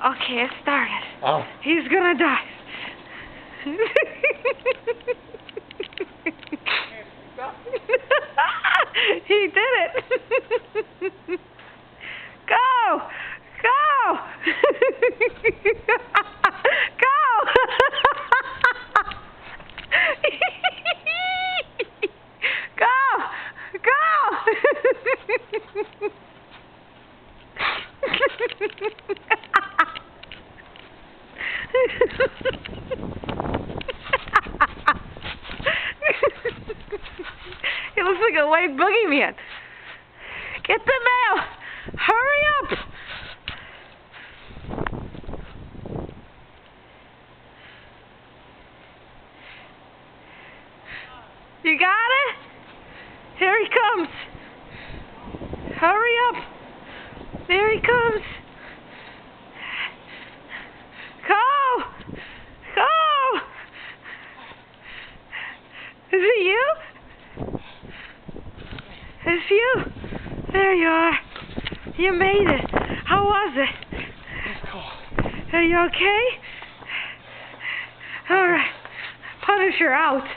Okay, it started. Oh. He's gonna die. He did it. Go! Go! Go! Go! Go! He looks like a white boogeyman. Get the mail! Hurry up! You got it? Here he comes. Hurry up. There he comes. Go! Go! Is it you? It's you. There you are. You made it. How was it? It's cool. Are you okay? All right. Punisher out.